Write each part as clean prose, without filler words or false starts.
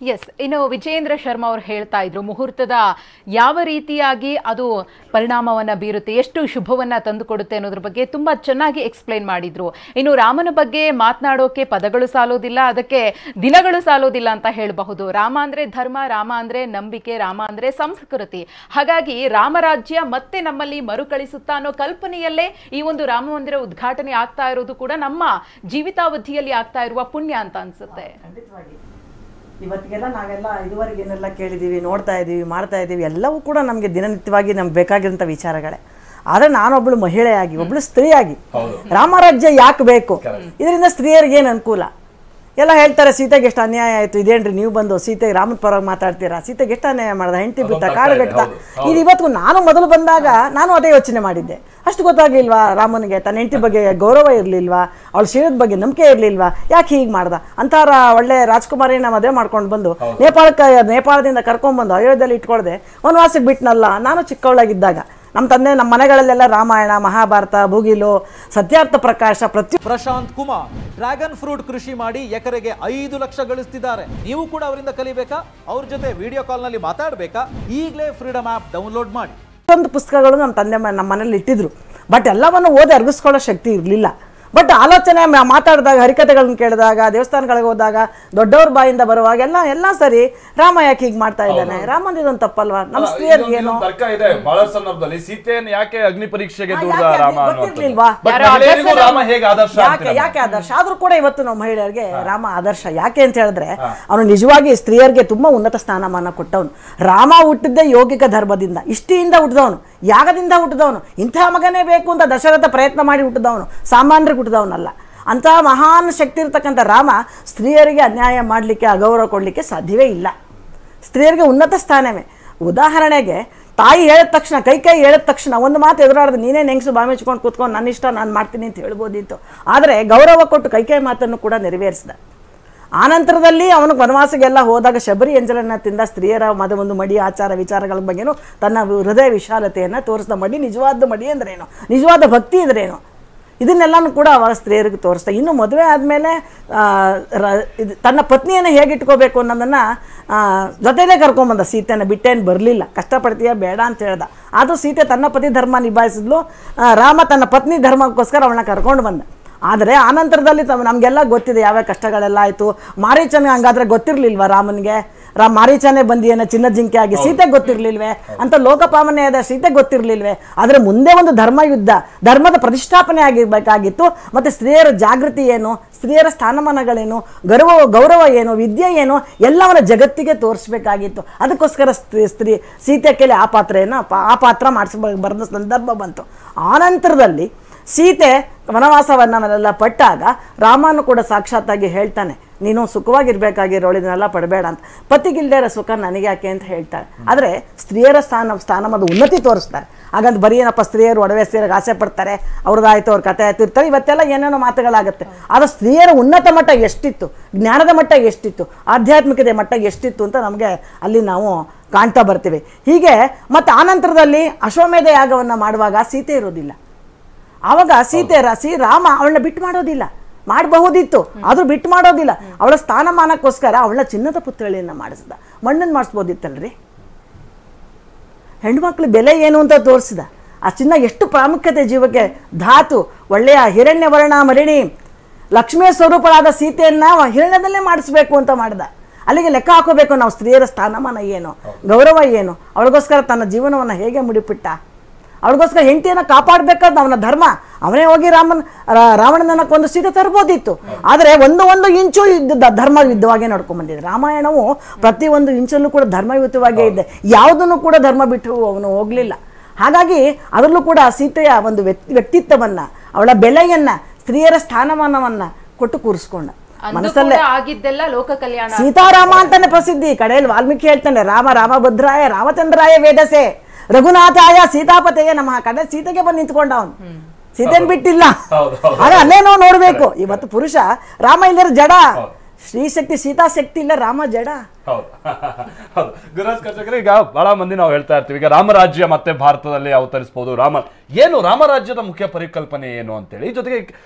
S, ಇನ್ನು ವಿಜಯೇಂದ್ರ ಶರ್ಮಾ ಅವರು ಹೇಳ್ತಾ ಇದ್ರು ಮುಹೂರ್ತದ ಯಾವ ರೀತಿಯಾಗಿ ಅದು ಪರಿಣಾಮವನ್ನ ಬೀರುತ್ತೆ, ಎಷ್ಟು ಶುಭವನ್ನ ತಂದುಕೊಡುತ್ತೆ ಅನ್ನೋದ್ರ ಬಗ್ಗೆ ತುಂಬಾ ಚೆನ್ನಾಗಿ ಎಕ್ಸ್ಪ್ಲೈನ್ ಮಾಡಿದ್ರು. ಇನ್ನು ರಾಮನ ಬಗ್ಗೆ ಮಾತನಾಡೋಕೆ ಪದಗಳು ಸಾಲೋದಿಲ್ಲ, ಅದಕ್ಕೆ ದಿನಗಳು ಸಾಲೋದಿಲ್ಲ ಅಂತ ಹೇಳಬಹುದು. ರಾಮ ಅಂದ್ರೆ ಧರ್ಮ, ರಾಮ ಅಂದ್ರೆ ನಂಬಿಕೆ, ರಾಮ ಅಂದ್ರೆ ಸಂಸ್ಕೃತಿ. ಹಾಗಾಗಿ ರಾಮರಾಜ್ಯ ಮತ್ತೆ ನಮ್ಮಲ್ಲಿ ಮರುಕಳಿಸುತ್ತಾ ಅನ್ನೋ ಕಲ್ಪನೆಯಲ್ಲೇ ಈ ಒಂದು ರಾಮ ಮಂದಿರ ಉದ್ಘಾಟನೆ ಆಗ್ತಾ ಇರೋದು ಕೂಡ ನಮ್ಮ ಜೀವಿತಾವಧಿಯಲ್ಲಿ ಆಗ್ತಾ ಇರುವ ಪುಣ್ಯ ಅಂತ ಅನ್ಸುತ್ತೆ. ಇವತ್ತಿಗೆಲ್ಲ ನಾವೆಲ್ಲ ಇದುವರೆಗೆ ಏನೆಲ್ಲ ಕೇಳಿದ್ದೀವಿ, ನೋಡ್ತಾ ಇದ್ದೀವಿ, ಮಾಡ್ತಾ ಇದ್ದೀವಿ, ಎಲ್ಲವೂ ಕೂಡ ನಮಗೆ ದಿನನಿತ್ಯವಾಗಿ ನಮ್ಗೆ ಬೇಕಾಗಿರೋಂಥ ವಿಚಾರಗಳೇ. ಆದರೆ ನಾನೊಬ್ಬಳು ಮಹಿಳೆಯಾಗಿ, ಒಬ್ಬಳು ಸ್ತ್ರೀಯಾಗಿ ರಾಮರಾಜ್ಯ ಯಾಕೆ ಬೇಕು, ಇದರಿಂದ ಸ್ತ್ರೀಯರಿಗೆ ಏನು ಅನುಕೂಲ? ಎಲ್ಲ ಹೇಳ್ತಾರೆ ಸೀತೆಗೆ ಎಷ್ಟು ಅನ್ಯಾಯ ಆಯಿತು, ಇದೇನ್ರಿ ನೀವು ಬಂದು ಸೀತೆ ರಾಮನ ಪರವಾಗಿ ಮಾತಾಡ್ತೀರಾ, ಸೀತೆಗೆ ಎಷ್ಟು ಅನ್ಯಾಯ ಮಾಡ್ದ, ಹೆಂಡತಿ ಬಿತ್ತ ಕಾಡುಗಟ್ಟ. ಇದು ಇವತ್ತು ನಾನು ಮೊದಲು ಬಂದಾಗ ನಾನು ಅದೇ ಯೋಚನೆ ಮಾಡಿದ್ದೆ. ಅಷ್ಟು ಗೊತ್ತಾಗ್ಲಿಲ್ವಾ ರಾಮನಿಗೆ ತನ್ನ ಹೆಂಡತಿ ಬಗ್ಗೆ ಗೌರವ ಇರಲಿಲ್ವಾ, ಅವಳ ಶೀಲದ ಬಗ್ಗೆ ನಂಬಿಕೆ ಇರಲಿಲ್ವಾ, ಯಾಕೆ ಹೀಗೆ ಮಾಡ್ದ ಅಂತಾರ ಒಳ್ಳೆ ರಾಜ್ಕುಮಾರಿನ ಮದುವೆ ಮಾಡ್ಕೊಂಡು ಬಂದು ನೇಪಾಳದಿಂದ ಕರ್ಕೊಂಡ್ಬಂದು ಅಯೋಧ್ಯೆಯಲ್ಲಿ ಇಟ್ಕೊಳ್ದೆ ವನವಾಸಕ್ಕೆ ಬಿಟ್ನಲ್ಲ. ನಾನು ಚಿಕ್ಕವಳಾಗಿದ್ದಾಗ ನಮ್ಮ ತಂದೆ ನಮ್ಮ ಮನೆಗಳಲ್ಲೆಲ್ಲ ರಾಮಾಯಣ, ಮಹಾಭಾರತ, ಭೂಗಿಲು, ಸತ್ಯಾರ್ಥ ಪ್ರಕಾಶ, ಪ್ರಶಾಂತ್ ಕುಮಾರ್ ಡ್ರ್ಯಾಗನ್ ಫ್ರೂಟ್ ಕೃಷಿ ಮಾಡಿ ಎಕರೆಗೆ 5 ಲಕ್ಷ ಗಳಿಸ್ತಿದ್ದಾರೆ. ನೀವು ಕೂಡ ಅವರಿಂದ ಕಲಿಬೇಕಾ? ಅವ್ರ ಜೊತೆ ವಿಡಿಯೋ ಕಾಲ್ ನಲ್ಲಿ ಮಾತಾಡಬೇಕಾ? ಈಗಲೇ ಫ್ರೀಡಮ್ ಆಪ್ ಡೌನ್ಲೋಡ್ ಮಾಡಿ. ಒಂದು ಪುಸ್ತಕಗಳು ನಮ್ಮ ತಂದೆ ನಮ್ಮ ಮನೇಲಿ ಇಟ್ಟಿದ್ರು. ಬಟ್ ಎಲ್ಲವನ್ನು ಓದಿ ಅರ್ಗಿಸ್ಕೊಳ್ಳೋ ಶಕ್ತಿ ಇರಲಿಲ್ಲ. ಬಟ್ ಆಲೋಚನೆ ಮಾತಾಡಿದಾಗ, ಹರಿಕತೆಗಳನ್ನ ಕೇಳಿದಾಗ, ದೇವಸ್ಥಾನಗಳಿಗೆ ಹೋದಾಗ, ದೊಡ್ಡವ್ರ ಬಾಯಿಂದ ಬರುವಾಗ ಎಲ್ಲ ಸರಿ ರಾಮ ಯಾಕೆ ಹೀಗೆ ಮಾಡ್ತಾ ಇದ್ದಾನೆ, ರಾಮಂದು ಇದೊಂದು ತಪ್ಪಲ್ವಾ, ನಮ್ಮ ಸ್ತ್ರೀಯರಿಗೆ ಏನು ಬಹಳ ಸಂದರ್ಭದಲ್ಲಿ ಸೀತೆಯನ್ನು ಯಾಕೆ ಅಗ್ನಿ ಪರೀಕ್ಷೆಗೆ ಗೊತ್ತಿರ್ಲಿಲ್ವಾ, ಯಾಕೆ ಆದರ್ಶ ಆದ್ರೂ ಕೂಡ ಇವತ್ತು ನಾವು ಮಹಿಳೆಯರಿಗೆ ರಾಮ ಆದರ್ಶ. ಯಾಕೆ ಅಂತ ಹೇಳಿದ್ರೆ ಅವನು ನಿಜವಾಗಿ ಸ್ತ್ರೀಯರಿಗೆ ತುಂಬಾ ಉನ್ನತ ಸ್ಥಾನಮಾನ ಕೊಟ್ಟವನು. ರಾಮ ಹುಟ್ಟಿದ್ದೇ ಯೋಗಿಕ ಧರ್ಮದಿಂದ, ಇಷ್ಟಿಯಿಂದ ಹುಟ್ಟಿದವನು, ಯಾಗದಿಂದ ಹುಟ್ಟಿದವನು, ಇಂಥ ಮಗನೇ ಬೇಕು ಅಂತ ದಶರಥ ಪ್ರಯತ್ನ ಮಾಡಿ ಹುಟ್ಟಿದವನು, ಸಾಮಾನ್ಯರಿಗೆ ಹುಟ್ಟಿದವನಲ್ಲ. ಅಂತಹ ಮಹಾನ್ ಶಕ್ತಿ ಇರ್ತಕ್ಕಂಥ ರಾಮ ಸ್ತ್ರೀಯರಿಗೆ ಅನ್ಯಾಯ ಮಾಡಲಿಕ್ಕೆ, ಅಗೌರವ ಕೊಡಲಿಕ್ಕೆ ಸಾಧ್ಯವೇ ಇಲ್ಲ. ಸ್ತ್ರೀಯರಿಗೆ ಉನ್ನತ ಸ್ಥಾನವೇ. ಉದಾಹರಣೆಗೆ ತಾಯಿ ಹೇಳಿದ ತಕ್ಷಣ, ಕೈ ಹೇಳಿದ ತಕ್ಷಣ ಒಂದು ಮಾತು ಎದುರಾಡ್ದು ನೀನೇ ನೆಂಗಸು ಬಾಮಿಚ್ಕೊಂಡು ಕೂತ್ಕೊಂಡು ನನ್ನ ಇಷ್ಟ ನಾನು ಮಾಡ್ತೀನಿ ಅಂತ ಹೇಳ್ಬೋದಿತ್ತು. ಆದರೆ ಗೌರವ ಕೊಟ್ಟು ಕೈ ಮಾತನ್ನು ಕೂಡ ನೆರವೇರಿಸಿದ. ಆನಂತರದಲ್ಲಿ ಅವನು ವನವಾಸಗೆಲ್ಲ ಹೋದಾಗ ಶಬರಿ ಎಂಜಲನ್ನ ತಿಂದ, ಸ್ತ್ರೀಯರ ಒಂದು ಮಡಿ ಆಚಾರ ವಿಚಾರಗಳ ಬಗ್ಗೆನೂ ತನ್ನ ಹೃದಯ ವಿಶಾಲತೆಯನ್ನು ತೋರಿಸಿದ. ಮಡಿ ನಿಜವಾದ ಮಡಿ ಅಂದ್ರೇನು, ನಿಜವಾದ ಭಕ್ತಿ ಅಂದ್ರೇನು, ಇದನ್ನೆಲ್ಲನೂ ಕೂಡ ಅವಾಗ ಸ್ತ್ರೀಯರಿಗೆ ತೋರಿಸ್ತಾ. ಇನ್ನು ಮದುವೆ ಆದಮೇಲೆ ತನ್ನ ಪತ್ನಿಯನ್ನು ಹೇಗೆ ಇಟ್ಕೋಬೇಕು ಅನ್ನೋದನ್ನು ಜೊತೆಲೇ ಕರ್ಕೊಂಬಂದ. ಸೀತೆಯನ್ನು ಬಿಟ್ಟೇನು ಬರಲಿಲ್ಲ, ಕಷ್ಟಪಡ್ತೀಯ ಬೇಡ ಅಂತ ಹೇಳ್ದ. ಆದರೂ ಸೀತೆ ತನ್ನ ಪತಿ ಧರ್ಮ ನಿಭಾಯಿಸಿದ್ಲು, ರಾಮ ತನ್ನ ಪತ್ನಿ ಧರ್ಮಕ್ಕೋಸ್ಕರ ಅವಳನ್ನ ಕರ್ಕೊಂಡು ಬಂದ. ಆದರೆ ಆನಂತರದಲ್ಲಿ ನಮಗೆಲ್ಲ ಗೊತ್ತಿದೆ ಯಾವ್ಯಾವ ಕಷ್ಟಗಳೆಲ್ಲ ಆಯಿತು. ಮಾರೀಚನಿಗೆ ಹಂಗಾದ್ರೆ ಗೊತ್ತಿರಲಿಲ್ವ ರಾಮನಿಗೆ, ಮಾರೀಚನೇ ಬಂದಿಯೇನ ಚಿನ್ನ ಜಿಂಕೆ ಆಗಿ, ಸೀತೆಗೆ ಗೊತ್ತಿರಲಿಲ್ವೇ ಅಂತ ಲೋಕಪಾಮನೆಯಾದ ಸೀತೆಗೆ ಗೊತ್ತಿರಲಿಲ್ವೇ. ಆದರೆ ಮುಂದೆ ಒಂದು ಧರ್ಮಯುದ್ಧ, ಧರ್ಮದ ಪ್ರತಿಷ್ಠಾಪನೆ ಆಗಿರಬೇಕಾಗಿತ್ತು. ಮತ್ತು ಸ್ತ್ರೀಯರ ಜಾಗೃತಿ ಏನು, ಸ್ತ್ರೀಯರ ಸ್ಥಾನಮಾನಗಳೇನು, ಗೌರವ ಏನು, ವಿದ್ಯೆ ಏನು, ಎಲ್ಲವನ್ನ ಜಗತ್ತಿಗೆ ತೋರಿಸ್ಬೇಕಾಗಿತ್ತು. ಅದಕ್ಕೋಸ್ಕರ ಸೀತೆ ಕೇಳಿ ಆ ಪಾತ್ರ ಬರೆದ ಸಂದರ್ಭ ಬಂತು. ಆನಂತರದಲ್ಲಿ ಸೀತೆ ವನವಾಸವನ್ನೆಲ್ಲ ಪಟ್ಟಾಗ ರಾಮನು ಕೂಡ ಸಾಕ್ಷಾತ್ತಾಗಿ ಹೇಳ್ತಾನೆ, ನೀನು ಸುಖವಾಗಿರ್ಬೇಕಾಗಿರೋಳು, ಇದನ್ನೆಲ್ಲ ಪಡಬೇಡ ಅಂತ. ಪತಿಗಿಲ್ದೇ ಇರೋ ಸುಖ ನನಗೆ ಯಾಕೆ ಅಂತ ಹೇಳ್ತಾಳೆ. ಆದರೆ ಸ್ತ್ರೀಯರ ಸ್ಥಾನಮಾನದ ಉನ್ನತಿ ತೋರಿಸ್ತಾರೆ. ಹಾಗಂತ ಬರೀ ಏನಪ್ಪ ಸ್ತ್ರೀಯರು ಒಡವೆ ಸೇರಕ್ಕೆ ಆಸೆ ಪಡ್ತಾರೆ, ಅವ್ರದ್ದಾಯ್ತು, ಅವ್ರ ಕಥೆ ಆಯ್ತು ಇರ್ತಾರೆ, ಇವತ್ತೆಲ್ಲ ಏನೇನೋ ಮಾತುಗಳಾಗುತ್ತೆ. ಆದರೆ ಸ್ತ್ರೀಯರ ಉನ್ನತ ಮಟ್ಟ ಎಷ್ಟಿತ್ತು, ಜ್ಞಾನದ ಮಟ್ಟ ಎಷ್ಟಿತ್ತು, ಆಧ್ಯಾತ್ಮಿಕತೆ ಮಟ್ಟ ಎಷ್ಟಿತ್ತು ಅಂತ ನಮಗೆ ಅಲ್ಲಿ ನಾವು ಕಾಣ್ತಾ ಬರ್ತೀವಿ. ಹೀಗೆ ಮತ್ತು ಆನಂತರದಲ್ಲಿ ಅಶ್ವಮೇಧ ಯಾಗವನ್ನು ಮಾಡುವಾಗ ಸೀತೆ ಇರೋದಿಲ್ಲ. ಆವಾಗ ರಾಮ ಅವಳನ್ನ ಬಿಟ್ಟು ಮಾಡೋದಿಲ್ಲ, ಮಾಡಬಹುದಿತ್ತು, ಆದರೂ ಬಿಟ್ಟು ಮಾಡೋದಿಲ್ಲ. ಅವಳ ಸ್ಥಾನಮಾನಕ್ಕೋಸ್ಕರ ಅವಳ ಚಿನ್ನದ ಪುತ್ಥಳಿಯನ್ನು ಮಾಡಿಸಿದ. ಮಣ್ಣನ್ನು ಮಾಡಿಸ್ಬೋದಿತ್ತಲ್ರಿ. ಹೆಣ್ಮಕ್ಳು ಬೆಲೆ ಏನು ಅಂತ ತೋರಿಸಿದ. ಆ ಚಿನ್ನ ಎಷ್ಟು ಪ್ರಾಮುಖ್ಯತೆ ಜೀವಕ್ಕೆ. ಧಾತು, ಒಳ್ಳೆಯ ಹಿರಣ್ಯ ವರ್ಣ ಮರಿಣಿ ಲಕ್ಷ್ಮಿಯ ಸ್ವರೂಪಳಾದ ಸೀತೆಯನ್ನ ಹಿರಣ್ಯದಲ್ಲೇ ಮಾಡಿಸ್ಬೇಕು ಅಂತ ಮಾಡಿದ. ಅಲ್ಲಿಗೆ ಲೆಕ್ಕ ಹಾಕೋಬೇಕು ನಾವು, ಸ್ತ್ರೀಯರ ಸ್ಥಾನಮಾನ ಏನು, ಗೌರವ ಏನು. ಅವಳಿಗೋಸ್ಕರ ತನ್ನ ಜೀವನವನ್ನು ಹೇಗೆ ಮುಡಿಪಿಟ್ಟ, ಅವಳಿಗೋಸ್ಕರ ಹೆಂಡತಿಯನ್ನು ಕಾಪಾಡಬೇಕಾದ ಅವನ ಧರ್ಮ. ಅವನೇ ಹೋಗಿ ರಾವಣನನ್ನ ಕೊಂದು ಸೀತೆ ತರ್ಬೋದಿತ್ತು. ಆದರೆ ಒಂದು ಇಂಚು ಧರ್ಮಯುದ್ಧವಾಗೇ ನಡ್ಕೊಂಡ್ ಬಂದಿದೆ. ರಾಮಾಯಣವು ಪ್ರತಿ ಒಂದು ಇಂಚಲ್ಲೂ ಕೂಡ ಧರ್ಮಯುತವಾಗೇ ಇದೆ. ಯಾವುದನ್ನು ಕೂಡ ಧರ್ಮ ಬಿಟ್ಟು ಅವನು ಹೋಗ್ಲಿಲ್ಲ. ಹಾಗಾಗಿ ಅದರಲ್ಲೂ ಕೂಡ ಸೀತೆಯ ಒಂದು ವ್ಯಕ್ತಿತ್ವವನ್ನ, ಅವಳ ಬೆಲೆಯನ್ನ, ಸ್ತ್ರೀಯರ ಸ್ಥಾನಮಾನವನ್ನ ಕೊಟ್ಟು ಕೂರಿಸ್ಕೊಂಡ. ಮನಸ್ಸಲ್ಲೇ ಆಗಿದ್ದೆಲ್ಲ ಲೋಕ ಕಲ್ಯಾಣ. ಸೀತಾರಾಮ ಅಂತಾನೆ ಪ್ರಸಿದ್ಧಿ. ಕಡೆಯಲ್ಲಿ ವಾಲ್ಮೀಕಿ ಹೇಳ್ತಾನೆ, ರಾಮಭದ್ರಾಯ ರಾಮಚಂದ್ರಾಯ ವೇದಸೆ ರಘುನಾಥಾಯ ಸೀತಾಪತೆಯ ನಮಃ. ಕಡೆ ಸೀತೆಗೆ ಬಂದು ನಿಂತ್ಕೊಂಡ ಅವನು, ಸೀತೆಯನ್ನು ಬಿಟ್ಟಿಲ್ಲ. ಆದ್ರೆ ಅಲ್ಲೇ ನಾವು ನೋಡ್ಬೇಕು, ಇವತ್ತು ಪುರುಷ ರಾಮ ಇಲ್ಲರ ಜಡ, ಶ್ರೀಶಕ್ತಿ ಸೀತಾಶಕ್ತಿ ಇಲ್ಲ, ರಾಮ ಜಡ. ಗುರುರಾಜ್ ಕರ್ಚಕರೇ, ಈಗ ಬಹಳ ಮಂದಿ ನಾವು ಹೇಳ್ತಾ ಇರ್ತೀವಿ, ಈಗ ರಾಮರಾಜ್ಯ ಮತ್ತೆ ಭಾರತದಲ್ಲಿ ಅವತರಿಸಬಹುದು. ರಾಮರಾಜ್ಯದ ಮುಖ್ಯ ಪರಿಕಲ್ಪನೆ ಏನು ಅಂತೇಳಿ, ಜೊತೆಗೆ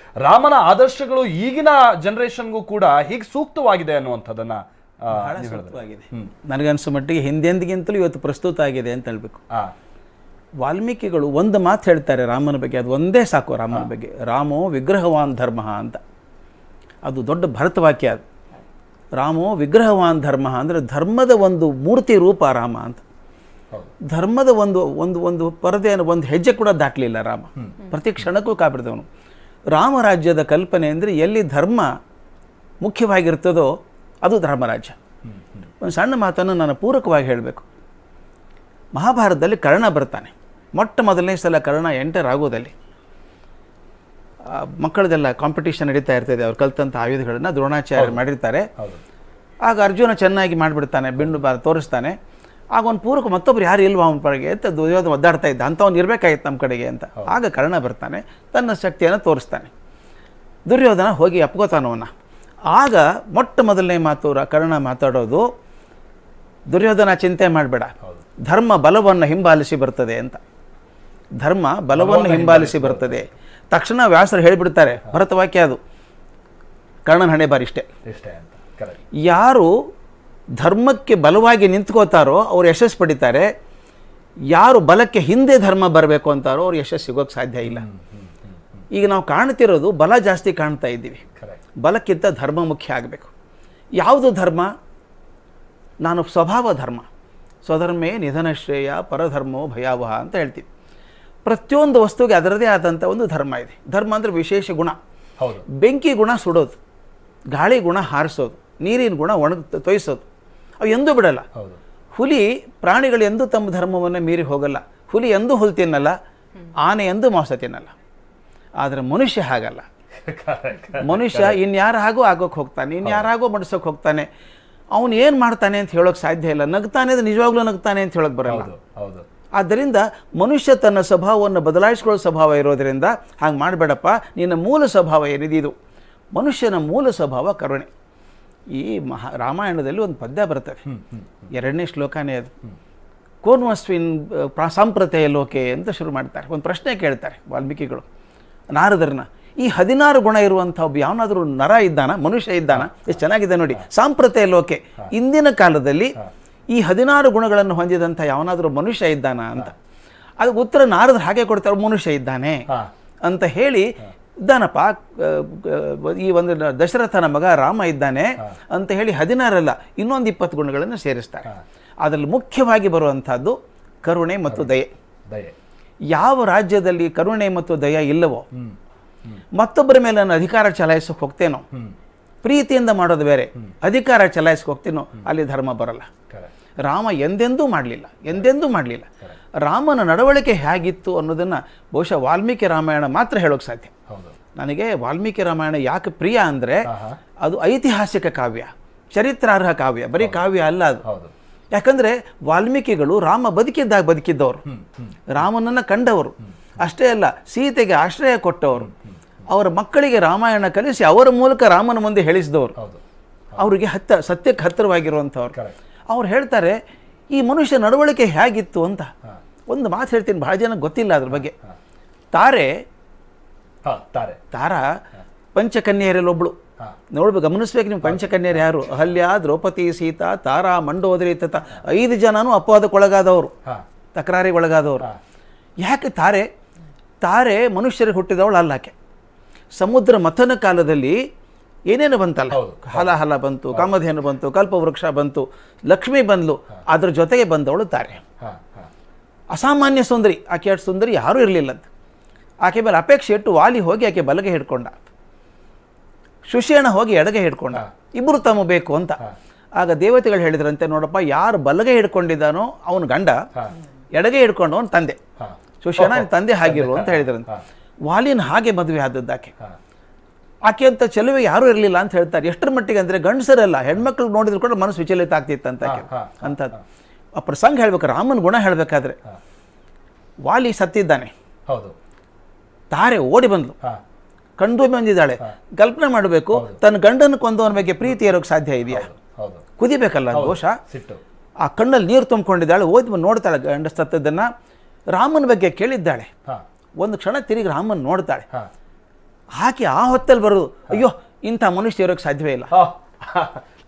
ರಾಮನ ಆದರ್ಶಗಳು ಈಗಿನ ಜನರೇಷನ್ಗೂ ಕೂಡ ಹೀಗೆ ಸೂಕ್ತವಾಗಿದೆ ಅನ್ನುವಂಥದ್ದನ್ನ ಬಹಳ ಸೂಕ್ತವಾಗಿದೆ. ನನಗನ್ಸೋ ಮಟ್ಟಿಗೆ ಹಿಂದೆಂದಿಗಿಂತಲೂ ಇವತ್ತು ಪ್ರಸ್ತುತ ಆಗಿದೆ ಅಂತ ಹೇಳ್ಬೇಕು. ವಾಲ್ಮೀಕಿಗಳು ಒಂದು ಮಾತು ಹೇಳ್ತಾರೆ ರಾಮನ ಬಗ್ಗೆ, ಅದು ಒಂದೇ ಸಾಕು ರಾಮನ ಬಗ್ಗೆ, ರಾಮೋ ವಿಗ್ರಹವಾನ್ ಧರ್ಮ ಅಂತ. ಅದು ದೊಡ್ಡ ಭರತವಾಕ್ಯ. ಅದು ರಾಮೋ ವಿಗ್ರಹವಾನ್ ಧರ್ಮ ಅಂದರೆ ಧರ್ಮದ ಒಂದು ಮೂರ್ತಿ ರೂಪ ರಾಮ ಅಂತ. ಧರ್ಮದ ಒಂದು ಒಂದು ಒಂದು ಪರದೆಯನ್ನು ಒಂದು ಹೆಜ್ಜೆ ಕೂಡ ದಾಟಲಿಲ್ಲ ರಾಮ, ಪ್ರತಿ ಕ್ಷಣಕ್ಕೂ ಕಾಪಿಡಿದವನು. ರಾಮರಾಜ್ಯದ ಕಲ್ಪನೆ ಅಂದರೆ ಎಲ್ಲಿ ಧರ್ಮ ಮುಖ್ಯವಾಗಿರ್ತದೋ ಅದು ಧರ್ಮರಾಜ್ಯ. ಒಂದು ಸಣ್ಣ ಮಾತನ್ನು ನಾನು ಪೂರಕವಾಗಿ ಹೇಳಬೇಕು. ಮಹಾಭಾರತದಲ್ಲಿ ಕರ್ಣ ಬರ್ತಾನೆ. ಮೊಟ್ಟ ಮೊದಲನೇ ಸಲ ಕರ್ಣ ಎಂಟರ್ ಆಗೋದಲ್ಲಿ ಮಕ್ಕಳದೆಲ್ಲ ಕಾಂಪಿಟೇಷನ್ ನಡೀತಾ ಇರ್ತದೆ. ಅವ್ರು ಕಲ್ತಂಥ ಆಯುಧಗಳನ್ನು ದ್ರೋಣಾಚಾರ್ಯ ಮಾಡಿರ್ತಾರೆ. ಆಗ ಅರ್ಜುನ ಚೆನ್ನಾಗಿ ಮಾಡಿಬಿಡ್ತಾನೆ, ಬಿಂಡು ತೋರಿಸ್ತಾನೆ. ಆಗ ಒಂದು ಪೂರಕ ಮತ್ತೊಬ್ರು ಯಾರು ಇಲ್ವಾ ಅವನ ಪಡೆಗೆ ಅಂತ ದುರ್ಯೋಧನ ಒದ್ದಾಡ್ತಾ ಇದ್ದ, ಅಂಥವ್ನು ಇರಬೇಕಾಗಿತ್ತು ನಮ್ಮ ಕಡೆಗೆ ಅಂತ. ಆಗ ಕರ್ಣ ಬರ್ತಾನೆ, ತನ್ನ ಶಕ್ತಿಯನ್ನು ತೋರಿಸ್ತಾನೆ. ದುರ್ಯೋಧನ ಹೋಗಿ ಅಪ್ಕೋತಾನವನ್ನ. ಆಗ ಮೊಟ್ಟ ಮೊದಲನೇ ಮಾತು ಕರ್ಣ ಮಾತಾಡೋದು, ದುರ್ಯೋಧನ ಚಿಂತೆ ಮಾಡಬೇಡ, ಧರ್ಮ ಬಲವನ್ನು ಹಿಂಬಾಲಿಸಿ ಬರ್ತದೆ ಅಂತ. ಧರ್ಮ ಬಲವನ್ನು ಹಿಂಬಾಲಿಸಿ ಬರ್ತದೆ. ತಕ್ಷಣ ವ್ಯಾಸರು ಹೇಳಿಬಿಡ್ತಾರೆ, ಭರತವಾಕ್ಯ ಅದು, ಕರ್ಣನ ಹಣೆ ಬಾರಿ ಇಷ್ಟೇ. ಯಾರು ಧರ್ಮಕ್ಕೆ ಬಲವಾಗಿ ನಿಂತ್ಕೋತಾರೋ ಅವ್ರು ಯಶಸ್ಸು ಪಡಿತಾರೆ. ಯಾರು ಬಲಕ್ಕೆ ಹಿಂದೆ ಧರ್ಮ ಬರಬೇಕು ಅಂತಾರೋ ಅವ್ರು ಯಶಸ್ಸು ಸಿಗೋಕ್ಕೆ ಸಾಧ್ಯ ಇಲ್ಲ. ಈಗ ನಾವು ಕಾಣ್ತಿರೋದು ಬಲ ಜಾಸ್ತಿ ಕಾಣ್ತಾ ಇದ್ದೀವಿ, ಬಲಕ್ಕಿಂತ ಧರ್ಮ ಮುಖ್ಯ ಆಗಬೇಕು. ಯಾವುದು ಧರ್ಮ? ನಾನು ಸ್ವಭಾವ ಧರ್ಮ, ಸ್ವಧರ್ಮೇ ನಿಧನ ಶ್ರೇಯ ಪರಧರ್ಮೋ ಭಯಾವಹ ಅಂತ ಹೇಳ್ತೀವಿ. ಪ್ರತಿಯೊಂದು ವಸ್ತುವಿಗೆ ಅದರದೇ ಆದಂಥ ಒಂದು ಧರ್ಮ ಇದೆ. ಧರ್ಮ ಅಂದರೆ ವಿಶೇಷ ಗುಣ. ಬೆಂಕಿ ಗುಣ ಸುಡೋದು, ಗಾಳಿ ಗುಣ ಹಾರಿಸೋದು, ನೀರಿನ ಗುಣ ತೊಯಿಸೋದು, ಅವು ಎಂದೂ ಬಿಡಲ್ಲ. ಹುಲಿ ಪ್ರಾಣಿಗಳು ಎಂದೂ ತಮ್ಮ ಧರ್ಮವನ್ನು ಮೀರಿ ಹೋಗಲ್ಲ. ಹುಲಿ ಎಂದೂ ಹುಲ್ ತಿನ್ನಲ್ಲ, ಆನೆ ಎಂದೂ ಮಾಂಸ ತಿನ್ನಲ್ಲ. ಆದರೆ ಮನುಷ್ಯ ಹಾಗಲ್ಲ. ಮನುಷ್ಯ ಇನ್ಯಾರಾಗೂ ಆಗೋಕ್ಕೆ ಹೋಗ್ತಾನೆ, ಇನ್ಯಾರಾಗೋ ಮಡಿಸೋಕೆ ಹೋಗ್ತಾನೆ. ಅವನು ಏನು ಮಾಡ್ತಾನೆ ಅಂತ ಹೇಳೋಕ್ಕೆ ಸಾಧ್ಯ ಇಲ್ಲ. ನಗ್ತಾನೆ ಅಂದರೆ ನಿಜವಾಗ್ಲೂ ನಗ್ತಾನೆ ಅಂತ ಹೇಳೋಕ್ಕೆ ಬರಲ್ಲ. ಆದ್ದರಿಂದ ಮನುಷ್ಯ ತನ್ನ ಸ್ವಭಾವವನ್ನು ಬದಲಾಯಿಸ್ಕೊಳ್ಳೋ ಸ್ವಭಾವ ಇರೋದರಿಂದ ಹಾಗೆ ಮಾಡಬೇಡಪ್ಪ, ನಿನ್ನ ಮೂಲ ಸ್ವಭಾವ ಏನಿದು? ಮನುಷ್ಯನ ಮೂಲ ಸ್ವಭಾವ ಕರುಣೆ. ಈ ರಾಮಾಯಣದಲ್ಲಿ ಒಂದು ಪದ್ಯ ಬರ್ತದೆ, 2ನೇ ಶ್ಲೋಕನೇ ಅದು. ಕೋನ್ವಸ್ವಿನ್ ಸಾಂಪ್ರತೆಯ ಲೋಕೆ ಅಂತ ಶುರು ಮಾಡ್ತಾರೆ. ಒಂದು ಪ್ರಶ್ನೆ ಕೇಳ್ತಾರೆ ವಾಲ್ಮೀಕಿಗಳು ನಾರದರನ್ನ, ಈ 16 ಗುಣ ಇರುವಂಥ ಒಬ್ಬ ಯಾವನಾದರೂ ನರ ಇದ್ದಾನ, ಮನುಷ್ಯ ಇದ್ದಾನ? ಎಷ್ಟು ಚೆನ್ನಾಗಿದೆ ನೋಡಿ, ಸಾಂಪ್ರತೆಯ ಲೋಕೆ. ಇಂದಿನ ಕಾಲದಲ್ಲಿ ಈ 16 ಗುಣಗಳನ್ನು ಹೊಂದಿದಂಥ ಯಾವನಾದರೂ ಮನುಷ್ಯ ಇದ್ದಾನ ಅಂತ. ಅದಕ್ಕೆ ಉತ್ತರ ನಾರದರು ಹಾಗೆ ಕೊಡ್ತಾರೆ, ಮನುಷ್ಯ ಇದ್ದಾನೆ ಅಂತ ಹೇಳಿ, ಇದ್ದಾನಪ್ಪ, ಈ ಒಂದು ದಶರಥನ ಮಗ ರಾಮ ಇದ್ದಾನೆ ಅಂತ ಹೇಳಿ 16 ಅಲ್ಲ, ಇನ್ನೊಂದು 20 ಗುಣಗಳನ್ನು ಸೇರಿಸ್ತಾರೆ. ಅದರಲ್ಲಿ ಮುಖ್ಯವಾಗಿ ಬರುವಂಥದ್ದು ಕರುಣೆ ಮತ್ತು ದಯೆ. ಯಾವ ರಾಜ್ಯದಲ್ಲಿ ಕರುಣೆ ಮತ್ತು ದಯ ಇಲ್ಲವೋ, ಮತ್ತೊಬ್ಬರ ಮೇಲೆ ನಾನು ಅಧಿಕಾರ ಚಲಾಯಿಸೋಕೆ ಹೋಗ್ತೇನೋ, ಪ್ರೀತಿಯಿಂದ ಮಾಡೋದು ಬೇರೆ, ಅಧಿಕಾರ ಚಲಾಯಿಸೋಕೆ ಹೋಗ್ತೇನೋ, ಅಲ್ಲಿ ಧರ್ಮ ಬರಲ್ಲ. ರಾಮ ಎಂದೆಂದೂ ಮಾಡಲಿಲ್ಲ. ರಾಮನ ನಡವಳಿಕೆ ಹೇಗಿತ್ತು ಅನ್ನೋದನ್ನು ಬಹುಶಃ ವಾಲ್ಮೀಕಿ ರಾಮಾಯಣ ಮಾತ್ರ ಹೇಳೋಕೆ ಸಾಧ್ಯ. ನನಗೆ ವಾಲ್ಮೀಕಿ ರಾಮಾಯಣ ಯಾಕೆ ಪ್ರಿಯ ಅಂದರೆ ಅದು ಐತಿಹಾಸಿಕ ಕಾವ್ಯ, ಚರಿತ್ರಾರ್ಹ ಕಾವ್ಯ, ಬರೀ ಕಾವ್ಯ ಅಲ್ಲ ಅದು. ಯಾಕಂದರೆ ವಾಲ್ಮೀಕಿಗಳು ರಾಮ ಬದುಕಿದ್ದವರು, ರಾಮನನ್ನು ಕಂಡವರು. ಅಷ್ಟೇ ಅಲ್ಲ, ಸೀತೆಗೆ ಆಶ್ರಯ ಕೊಟ್ಟವರು, ಅವರ ಮಕ್ಕಳಿಗೆ ರಾಮಾಯಣ ಕಲಿಸಿ ಅವರ ಮೂಲಕ ರಾಮನ ಮುಂದೆ ಹೇಳಿಸಿದವರು, ಅವರಿಗೆ ಸತ್ಯಕ್ಕೆ ಹತ್ತಿರವಾಗಿರುವಂಥವ್ರು. ಅವ್ರು ಹೇಳ್ತಾರೆ, ಈ ಮನುಷ್ಯ ನಡವಳಿಕೆ ಹೇಗಿತ್ತು ಅಂತ. ಒಂದು ಮಾತು ಹೇಳ್ತೀನಿ, ಬಹಳ ಜನ ಗೊತ್ತಿಲ್ಲ ಅದ್ರ ಬಗ್ಗೆ. ತಾರ ಪಂಚಕನ್ಯೆಯರಲ್ಲಿ ಒಬ್ಳು. ನೋಡ್ಬೇಕು, ಗಮನಿಸ್ಬೇಕು ನೀವು, ಪಂಚಕನ್ಯರು ಯಾರು? ಅಹಲ್ಯ, ದ್ರೌಪದಿ, ಸೀತಾ, ತಾರಾ, ಮಂಡೋದರಿ ತತ 5 ಜನನೂ ಅಪವಾದಕ್ಕೊಳಗಾದವರು, ತಕರಾರಿಗೊಳಗಾದವರು. ಯಾಕೆ ತಾರೆ ಮನುಷ್ಯರಿಗೆ ಹುಟ್ಟಿದವಳು ಅಲ್ಲ. ಆಕೆ ಸಮುದ್ರ ಮಥನ ಕಾಲದಲ್ಲಿ ಏನೇನು ಬಂತಲ್ಲ, ಹಲ ಬಂತು, ಕಾಮಧೇನು ಬಂತು, ಕಲ್ಪವೃಕ್ಷ ಬಂತು, ಲಕ್ಷ್ಮಿ ಬಂದ್ಲು, ಅದ್ರ ಜೊತೆಗೆ ಬಂದವಳು ತಾರೆ. ಅಸಾಮಾನ್ಯ ಸುಂದರಿ, ಆಕೆ ಅಷ್ಟು ಸುಂದರಿ ಯಾರೂ ಇರಲಿಲ್ಲ ಅಂತ. ಆಕೆ ಮೇಲೆ ಅಪೇಕ್ಷೆ ಇಟ್ಟು ವಾಲಿ ಹೋಗಿ ಆಕೆ ಬಲಗೆ ಹಿಡ್ಕೊಂಡ, ಶುಷೇಣ ಹೋಗಿ ಎಡಗೆ ಹಿಡ್ಕೊಂಡ, ಇಬ್ಬರು ತಮ್ಮ ಬೇಕು ಅಂತ. ಆಗ ದೇವತೆಗಳು ಹೇಳಿದ್ರಂತೆ, ನೋಡಪ್ಪ, ಯಾರು ಬಲಗೆ ಹಿಡ್ಕೊಂಡಿದ್ದಾನೋ ಅವನು ಗಂಡ, ಎಡಗೆ ಹಿಡ್ಕೊಂಡವನು ತಂದೆ, ಶುಷೇಣ ತಂದೆ ಆಗಿರು ಅಂತ ಹೇಳಿದ್ರಂತೆ. ವಾಲಿನ ಹಾಗೆ ಮದುವೆ ಆದದ್ದು ಆಕೆ ಅಂತ ಚೆಲುವೆ ಯಾರೂ ಇರಲಿಲ್ಲ ಅಂತ ಹೇಳ್ತಾರೆ. ಎಷ್ಟರ ಮಟ್ಟಿಗೆ ಅಂದರೆ ಗಂಡಸರಲ್ಲ, ಹೆಣ್ಮಕ್ಳು ನೋಡಿದ್ರು ಕೂಡ ಮನಸ್ಸು ವಿಚಲಿತ ಆಗ್ತಿತ್ತಂತ ಅಂಥದ್ದು. ಆ ಪ್ರಸಂಗ ಹೇಳ್ಬೇಕು, ರಾಮನ ಗುಣ ಹೇಳಬೇಕಾದ್ರೆ, ವಾಲಿ ಸತ್ತಿದ್ದಾನೆ, ತಾರೆ ಓಡಿ ಬಂದ್ಲು, ಕಂಡು ಬಂದಿದ್ದಾಳೆ. ಕಲ್ಪನೆ ಮಾಡಬೇಕು, ತನ್ನ ಗಂಡನ ಕೊಂದವನ ಬಗ್ಗೆ ಪ್ರೀತಿ ಇರೋಕ್ಕೆ ಸಾಧ್ಯ ಇದೆಯಾ? ಕುದಿಬೇಕಲ್ಲ ದೋಷ. ಆ ಕಣ್ಣಲ್ಲಿ ನೀರು ತುಂಬಿಕೊಂಡಿದ್ದಾಳೆ, ಓದಿ ನೋಡ್ತಾಳೆ ಗಂಡ ಸತ್ತದ್ದನ್ನು. ರಾಮನ ಬಗ್ಗೆ ಕೇಳಿದ್ದಾಳೆ, ಒಂದು ಕ್ಷಣ ತಿರುಗಿ ರಾಮನ್ ನೋಡ್ತಾಳೆ. ಆಕೆ ಆ ಹೊತ್ತಲ್ಲಿ ಬರೋದು, ಅಯ್ಯೋ ಇಂಥ ಮನುಷ್ಯ ಇರೋಕ್ಕೆ ಸಾಧ್ಯವೇ ಇಲ್ಲ.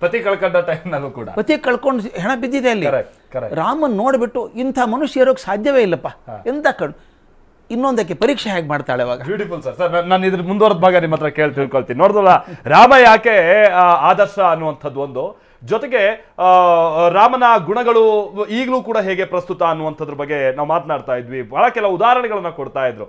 ಪತಿ ಕಳ್ಕೊಂಡ ಟೈಮ್ನಲ್ಲೂ ಕೂಡ ಪತಿ ಕಳ್ಕೊಂಡು ಹೆಣ ಬಿದ್ದಿದೆ ಅಲ್ಲಿ. Correct, correct. ರಾಮನ್ ನೋಡ್ಬಿಟ್ಟು ಇಂಥ ಮನುಷ್ಯ ಇರೋಕೆ ಸಾಧ್ಯವೇ ಇಲ್ಲಪ್ಪ, ಎಂತ ಇನ್ನೊಂದಕ್ಕೆ ಪರೀಕ್ಷೆ ಹೇಗೆ ಮಾಡ್ತಾಳೆ ಅವಾಗ. Beautiful sir. ನಾನು ಇದ್ರ ಮುಂದುವರೆದ ಭಾಗ ನಿಮ್ಮ ಹತ್ರ ತಿಳ್ಕೊಳ್ತೀನಿ. ನೋಡಿದ್ರಲ್ಲ ರಾಮ ಯಾಕೆ ಆದರ್ಶ ಅನ್ನುವಂಥದ್ದು ಒಂದು, ಜೊತೆಗೆ ರಾಮನ ಗುಣಗಳು ಈಗಲೂ ಕೂಡ ಹೇಗೆ ಪ್ರಸ್ತುತ ಅನ್ನುವಂಥದ್ರ ಬಗ್ಗೆ ನಾವು ಮಾತನಾಡ್ತಾ ಇದ್ವಿ. ಬಹಳ ಕೆಲವು ಉದಾಹರಣೆಗಳನ್ನ ಕೊಡ್ತಾ ಇದ್ರು.